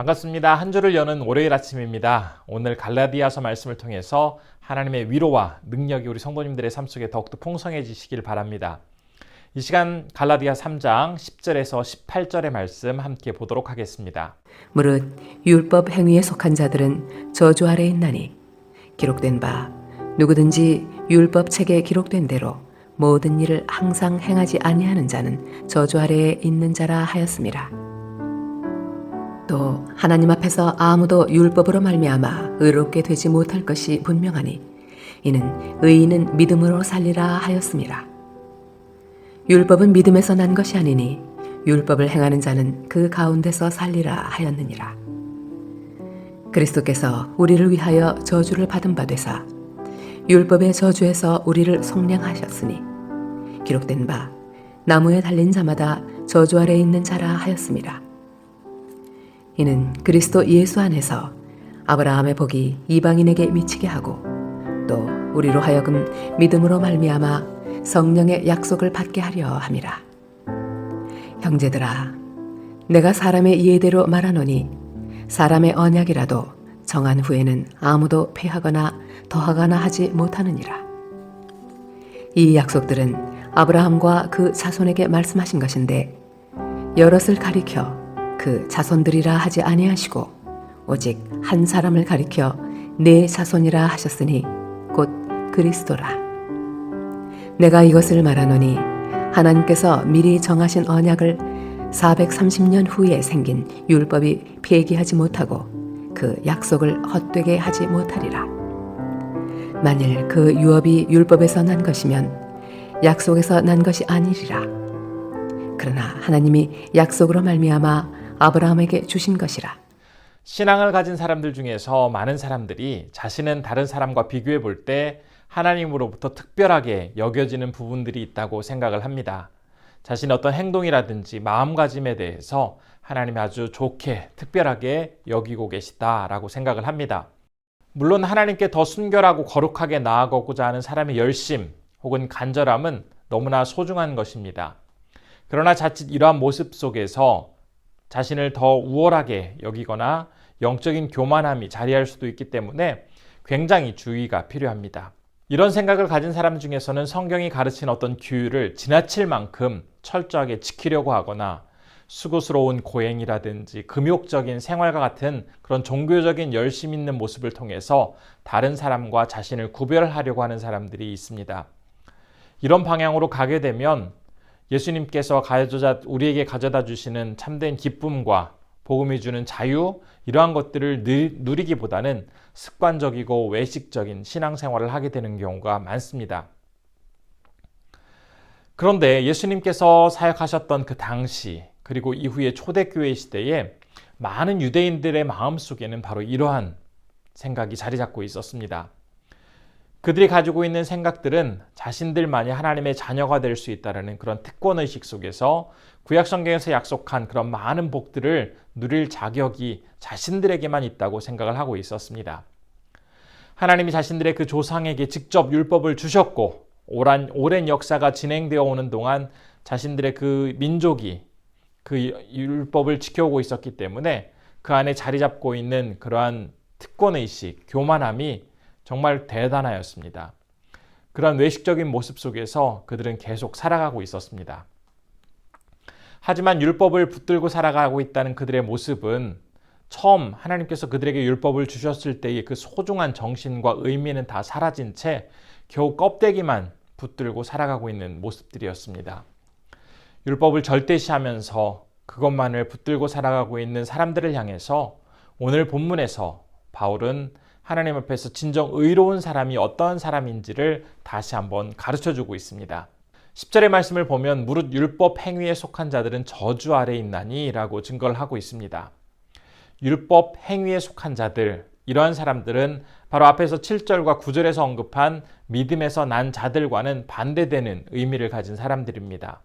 반갑습니다. 한 주를 여는 월요일 아침입니다. 오늘 갈라디아서 말씀을 통해서 하나님의 위로와 능력이 우리 성도님들의 삶 속에 더욱더 풍성해지시길 바랍니다. 이 시간 갈라디아 3장 10절에서 18절의 말씀 함께 보도록 하겠습니다. 무릇 율법 행위에 속한 자들은 저주 아래 있나니 기록된 바 누구든지 율법 책에 기록된 대로 모든 일을 항상 행하지 아니하는 자는 저주 아래에 있는 자라 하였습니다. 또 하나님 앞에서 아무도 율법으로 말미암아 의롭게 되지 못할 것이 분명하니 이는 의인은 믿음으로 살리라 하였습니다. 율법은 믿음에서 난 것이 아니니 율법을 행하는 자는 그 가운데서 살리라 하였느니라. 그리스도께서 우리를 위하여 저주를 받은 바 되사 율법의 저주에서 우리를 속량하셨으니 기록된 바 나무에 달린 자마다 저주 아래 있는 자라 하였습니다. 이는 그리스도 예수 안에서 아브라함의 복이 이방인에게 미치게 하고 또 우리로 하여금 믿음으로 말미암아 성령의 약속을 받게 하려 함이라. 형제들아, 내가 사람의 이해대로 말하노니 사람의 언약이라도 정한 후에는 아무도 패하거나 더하거나 하지 못하느니라. 이 약속들은 아브라함과 그 자손에게 말씀하신 것인데 여럿을 가리켜 그 자손들이라 하지 아니하시고 오직 한 사람을 가리켜 네 자손이라 하셨으니 곧 그리스도라. 내가 이것을 말하노니 하나님께서 미리 정하신 언약을 430년 후에 생긴 율법이 폐기하지 못하고 그 약속을 헛되게 하지 못하리라. 만일 그 유업이 율법에서 난 것이면 약속에서 난 것이 아니리라. 그러나 하나님이 약속으로 말미암아 아브라함에게 주신 것이라. 신앙을 가진 사람들 중에서 많은 사람들이 자신은 다른 사람과 비교해 볼 때 하나님으로부터 특별하게 여겨지는 부분들이 있다고 생각을 합니다. 자신의 어떤 행동이라든지 마음가짐에 대해서 하나님이 아주 좋게 특별하게 여기고 계시다라고 생각을 합니다. 물론 하나님께 더 순결하고 거룩하게 나아가고자 하는 사람의 열심 혹은 간절함은 너무나 소중한 것입니다. 그러나 자칫 이러한 모습 속에서 자신을 더 우월하게 여기거나 영적인 교만함이 자리할 수도 있기 때문에 굉장히 주의가 필요합니다. 이런 생각을 가진 사람 중에서는 성경이 가르친 어떤 규율을 지나칠 만큼 철저하게 지키려고 하거나 수고스러운 고행이라든지 금욕적인 생활과 같은 그런 종교적인 열심 있는 모습을 통해서 다른 사람과 자신을 구별하려고 하는 사람들이 있습니다. 이런 방향으로 가게 되면 예수님께서 우리에게 가져다 주시는 참된 기쁨과 복음이 주는 자유, 이러한 것들을 누리기보다는 습관적이고 외식적인 신앙생활을 하게 되는 경우가 많습니다. 그런데 예수님께서 사역하셨던 그 당시 그리고 이후의 초대교회 시대에 많은 유대인들의 마음속에는 바로 이러한 생각이 자리 잡고 있었습니다. 그들이 가지고 있는 생각들은 자신들만이 하나님의 자녀가 될 수 있다는 그런 특권의식 속에서 구약성경에서 약속한 그런 많은 복들을 누릴 자격이 자신들에게만 있다고 생각을 하고 있었습니다. 하나님이 자신들의 그 조상에게 직접 율법을 주셨고 오랜 역사가 진행되어 오는 동안 자신들의 그 민족이 그 율법을 지켜오고 있었기 때문에 그 안에 자리 잡고 있는 그러한 특권의식, 교만함이 정말 대단하였습니다. 그런 외식적인 모습 속에서 그들은 계속 살아가고 있었습니다. 하지만 율법을 붙들고 살아가고 있다는 그들의 모습은 처음 하나님께서 그들에게 율법을 주셨을 때의 그 소중한 정신과 의미는 다 사라진 채 겨우 껍데기만 붙들고 살아가고 있는 모습들이었습니다. 율법을 절대시하면서 그것만을 붙들고 살아가고 있는 사람들을 향해서 오늘 본문에서 바울은 하나님 앞에서 진정 의로운 사람이 어떤 사람인지를 다시 한번 가르쳐주고 있습니다. 10절의 말씀을 보면 무릇 율법 행위에 속한 자들은 저주 아래 있나니 라고 증거를 하고 있습니다. 율법 행위에 속한 자들, 이러한 사람들은 바로 앞에서 7절과 9절에서 언급한 믿음에서 난 자들과는 반대되는 의미를 가진 사람들입니다.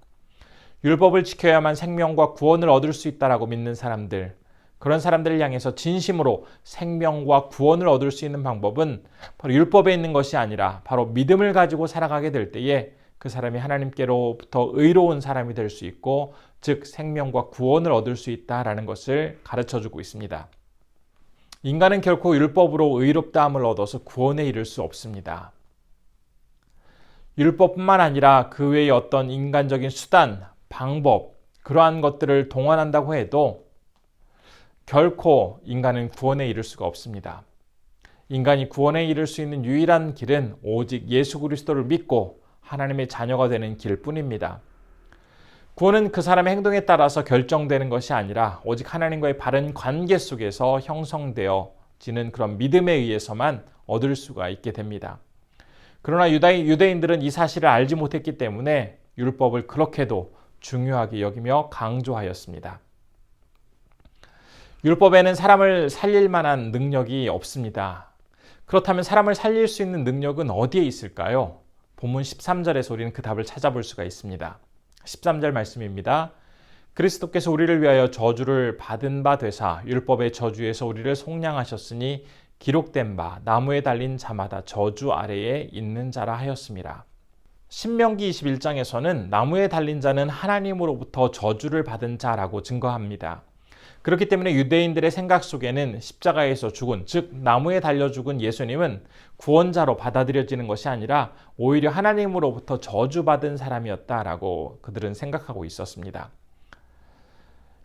율법을 지켜야만 생명과 구원을 얻을 수 있다라고 믿는 사람들, 그런 사람들을 향해서 진심으로 생명과 구원을 얻을 수 있는 방법은 바로 율법에 있는 것이 아니라 바로 믿음을 가지고 살아가게 될 때에 그 사람이 하나님께로부터 의로운 사람이 될 수 있고, 즉 생명과 구원을 얻을 수 있다라는 것을 가르쳐주고 있습니다. 인간은 결코 율법으로 의롭다함을 얻어서 구원에 이를 수 없습니다. 율법뿐만 아니라 그 외의 어떤 인간적인 수단, 방법, 그러한 것들을 동원한다고 해도 결코 인간은 구원에 이를 수가 없습니다. 인간이 구원에 이를 수 있는 유일한 길은 오직 예수 그리스도를 믿고 하나님의 자녀가 되는 길뿐입니다. 구원은 그 사람의 행동에 따라서 결정되는 것이 아니라 오직 하나님과의 바른 관계 속에서 형성되어지는 그런 믿음에 의해서만 얻을 수가 있게 됩니다. 그러나 유대인들은 이 사실을 알지 못했기 때문에 율법을 그렇게도 중요하게 여기며 강조하였습니다. 율법에는 사람을 살릴 만한 능력이 없습니다. 그렇다면 사람을 살릴 수 있는 능력은 어디에 있을까요? 본문 13절에서 우리는 그 답을 찾아볼 수가 있습니다. 13절 말씀입니다. 그리스도께서 우리를 위하여 저주를 받은 바 되사 율법의 저주에서 우리를 속량하셨으니 기록된 바 나무에 달린 자마다 저주 아래에 있는 자라 하였습니다. 신명기 21장에서는 나무에 달린 자는 하나님으로부터 저주를 받은 자라고 증거합니다. 그렇기 때문에 유대인들의 생각 속에는 십자가에서 죽은, 즉 나무에 달려 죽은 예수님은 구원자로 받아들여지는 것이 아니라 오히려 하나님으로부터 저주받은 사람이었다라고 그들은 생각하고 있었습니다.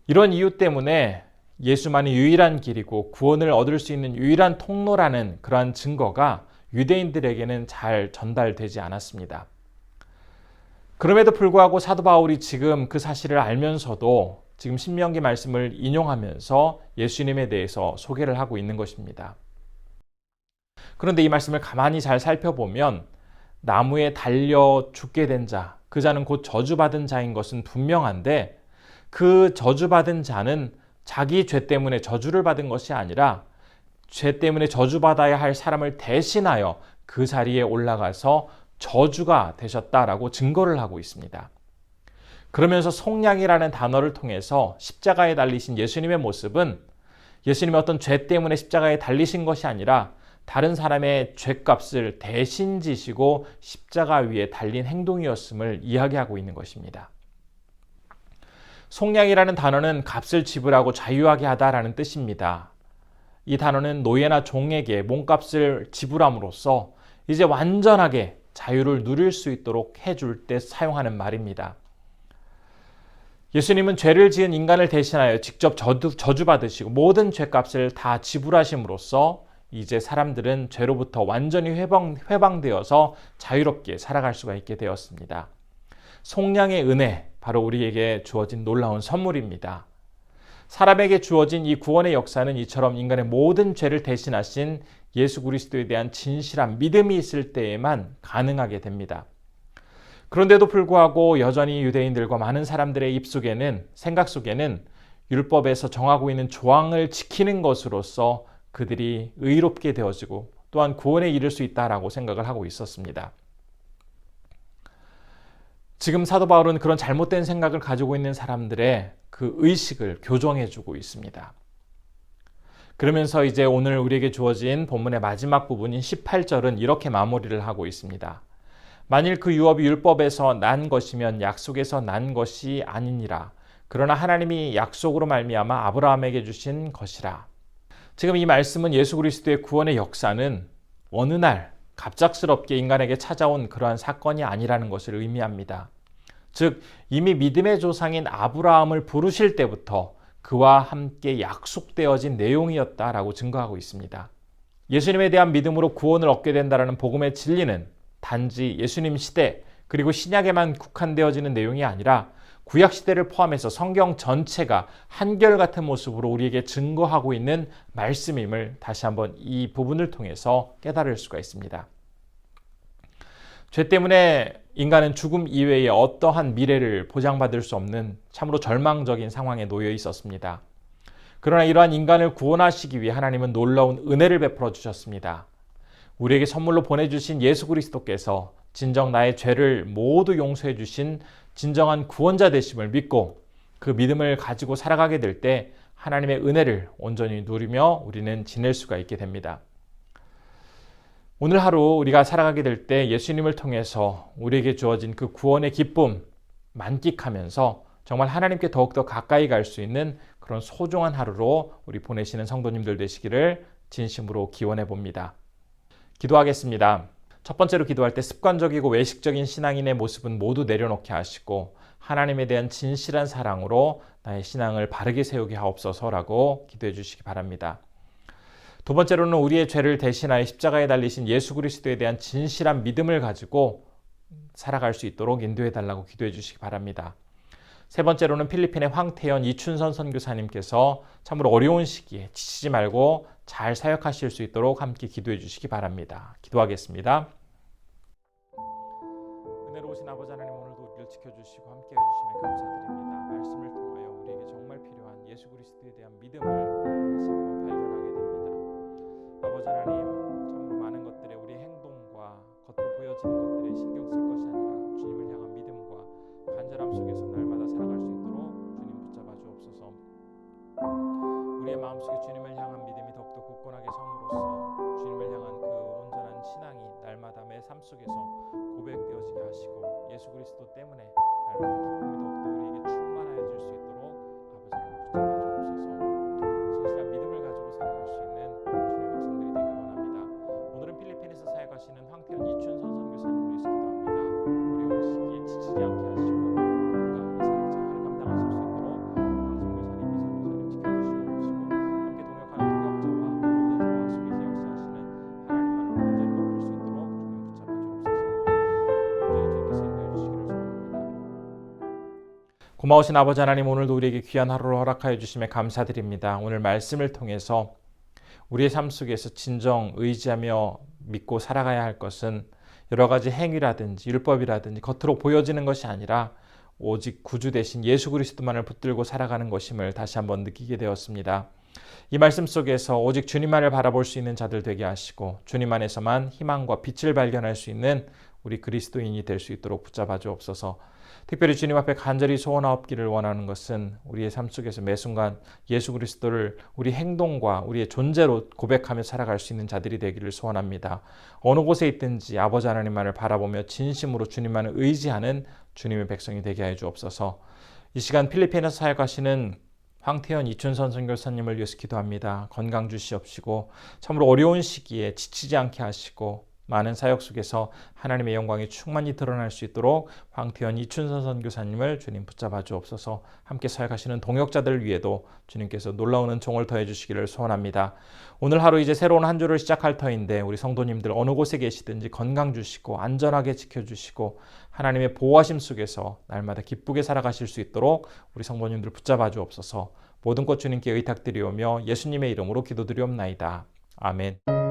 이런 이유 때문에 예수만이 유일한 길이고 구원을 얻을 수 있는 유일한 통로라는 그러한 증거가 유대인들에게는 잘 전달되지 않았습니다. 그럼에도 불구하고 사도 바울이 지금 그 사실을 알면서도 지금 신명기 말씀을 인용하면서 예수님에 대해서 소개를 하고 있는 것입니다. 그런데 이 말씀을 가만히 잘 살펴보면 나무에 달려 죽게 된 자, 그 자는 곧 저주받은 자인 것은 분명한데 그 저주받은 자는 자기 죄 때문에 저주를 받은 것이 아니라 죄 때문에 저주받아야 할 사람을 대신하여 그 자리에 올라가서 저주가 되셨다라고 증거를 하고 있습니다. 그러면서 속량이라는 단어를 통해서 십자가에 달리신 예수님의 모습은 예수님의 어떤 죄 때문에 십자가에 달리신 것이 아니라 다른 사람의 죄값을 대신 지시고 십자가 위에 달린 행동이었음을 이야기하고 있는 것입니다. 속량이라는 단어는 값을 지불하고 자유하게 하다라는 뜻입니다. 이 단어는 노예나 종에게 몸값을 지불함으로써 이제 완전하게 자유를 누릴 수 있도록 해줄 때 사용하는 말입니다. 예수님은 죄를 지은 인간을 대신하여 직접 저주받으시고 모든 죄값을 다 지불하심으로써 이제 사람들은 죄로부터 완전히 해방되어서 자유롭게 살아갈 수가 있게 되었습니다. 속량의 은혜, 바로 우리에게 주어진 놀라운 선물입니다. 사람에게 주어진 이 구원의 역사는 이처럼 인간의 모든 죄를 대신하신 예수 그리스도에 대한 진실한 믿음이 있을 때에만 가능하게 됩니다. 그런데도 불구하고 여전히 유대인들과 많은 사람들의 입속에는, 생각 속에는 율법에서 정하고 있는 조항을 지키는 것으로서 그들이 의롭게 되어지고 또한 구원에 이를 수 있다라고 생각을 하고 있었습니다. 지금 사도 바울은 그런 잘못된 생각을 가지고 있는 사람들의 그 의식을 교정해주고 있습니다. 그러면서 이제 오늘 우리에게 주어진 본문의 마지막 부분인 18절은 이렇게 마무리를 하고 있습니다. 만일 그 유업이 율법에서 난 것이면 약속에서 난 것이 아니니라. 그러나 하나님이 약속으로 말미암아 아브라함에게 주신 것이라. 지금 이 말씀은 예수 그리스도의 구원의 역사는 어느 날 갑작스럽게 인간에게 찾아온 그러한 사건이 아니라는 것을 의미합니다. 즉 이미 믿음의 조상인 아브라함을 부르실 때부터 그와 함께 약속되어진 내용이었다라고 증거하고 있습니다. 예수님에 대한 믿음으로 구원을 얻게 된다는 복음의 진리는 단지 예수님 시대 그리고 신약에만 국한되어지는 내용이 아니라 구약 시대를 포함해서 성경 전체가 한결같은 모습으로 우리에게 증거하고 있는 말씀임을 다시 한번 이 부분을 통해서 깨달을 수가 있습니다. 죄 때문에 인간은 죽음 이외에 어떠한 미래를 보장받을 수 없는 참으로 절망적인 상황에 놓여 있었습니다. 그러나 이러한 인간을 구원하시기 위해 하나님은 놀라운 은혜를 베풀어 주셨습니다. 우리에게 선물로 보내주신 예수 그리스도께서 진정 나의 죄를 모두 용서해 주신 진정한 구원자 되심을 믿고 그 믿음을 가지고 살아가게 될 때 하나님의 은혜를 온전히 누리며 우리는 지낼 수가 있게 됩니다. 오늘 하루 우리가 살아가게 될 때 예수님을 통해서 우리에게 주어진 그 구원의 기쁨 만끽하면서 정말 하나님께 더욱더 가까이 갈 수 있는 그런 소중한 하루로 우리 보내시는 성도님들 되시기를 진심으로 기원해 봅니다. 기도하겠습니다. 첫 번째로 기도할 때 습관적이고 외식적인 신앙인의 모습은 모두 내려놓게 하시고 하나님에 대한 진실한 사랑으로 나의 신앙을 바르게 세우게 하옵소서라고 기도해 주시기 바랍니다. 두 번째로는 우리의 죄를 대신하여 십자가에 달리신 예수 그리스도에 대한 진실한 믿음을 가지고 살아갈 수 있도록 인도해 달라고 기도해 주시기 바랍니다. 세 번째로는 필리핀의 황태현 이춘선 선교사님께서 참으로 어려운 시기에 지치지 말고 잘 사역하실 수 있도록 함께 기도해 주시기 바랍니다. 기도하겠습니다. 은혜로우신 아버지 하나님, 오늘도 우리를 지켜주시고 함께 해주시면 감사드립니다. 말씀을 통하여 우리에게 정말 필요한 예수 그리스도에 대한 믿음을 다시 한번 발견하게 됩니다. 아버지 하나님, 참으로 많은 것들에 우리의 행동과 겉으로 보여지는 것들에 신경 쓸 것이 아니라 주님을 향한 믿음과 간절함 속에서 날마다 살아갈 수 있도록 주님 붙잡아 주옵소서. 우리의 마음속에 주님을 향한 믿음이 더욱더 굳건하게 섬으로써 주님을 향한 그 온전한 신앙이 날마다 매 삶 속에서 고백되어지게 하시고 예수 그리스도 때문에 날마다 기쁨이 더욱더 우리에게 충만하여 줄 수 있도록 아버지 하나님 붙잡아 주옵소서. 진실한 믿음을 가지고 살아갈 수 있는 주님의 백성들이 되길 원합니다. 오늘은 필리핀에서 사역하시는 황태현 이춘선 선교사님을 위해서 기도합니다. 어려운 시기에 지치지 않게 하시고 건강하게 사역 잘 감당하실 수 있도록 황 선교사님, 이 선교사님 지켜주시옵시고 함께 동역하는 동역자와 모든 상황 속에서 역사하시는 하나님만을 온전히 높일 수 있도록 주님 붙잡아 주옵소서. 온전히 주님께서 인도해 주시기를 소원합니다. 고마우신 아버지 하나님, 오늘도 우리에게 귀한 하루를 허락하여 주심에 감사드립니다. 오늘 말씀을 통해서 우리의 삶 속에서 진정 의지하며 믿고 살아가야 할 것은 여러 가지 행위라든지 율법이라든지 겉으로 보여지는 것이 아니라 오직 구주 되신 예수 그리스도만을 붙들고 살아가는 것임을 다시 한번 느끼게 되었습니다. 이 말씀 속에서 오직 주님만을 바라볼 수 있는 자들 되게 하시고 주님 안에서만 희망과 빛을 발견할 수 있는 우리 그리스도인이 될 수 있도록 붙잡아 주옵소서. 특별히 주님 앞에 간절히 소원하옵기를 원하는 것은 우리의 삶 속에서 매 순간 예수 그리스도를 우리 행동과 우리의 존재로 고백하며 살아갈 수 있는 자들이 되기를 소원합니다. 어느 곳에 있든지 아버지 하나님만을 바라보며 진심으로 주님만을 의지하는 주님의 백성이 되게 하여 주옵소서. 이 시간 필리핀에서 사역하시는 황태현 이춘선 선교사님을 위해서 기도합니다. 건강 주시옵시고 참으로 어려운 시기에 지치지 않게 하시고 많은 사역 속에서 하나님의 영광이 충만히 드러날 수 있도록 황태현 이춘선 선교사님을 주님 붙잡아 주옵소서. 함께 사역하시는 동역자들 위에도 주님께서 놀라운 은총을 더해 주시기를 소원합니다. 오늘 하루 이제 새로운 한 주를 시작할 터인데 우리 성도님들 어느 곳에 계시든지 건강 주시고 안전하게 지켜주시고 하나님의 보호하심 속에서 날마다 기쁘게 살아가실 수 있도록 우리 성도님들 붙잡아 주옵소서. 모든 것 주님께 의탁드리오며 예수님의 이름으로 기도드리옵나이다. 아멘.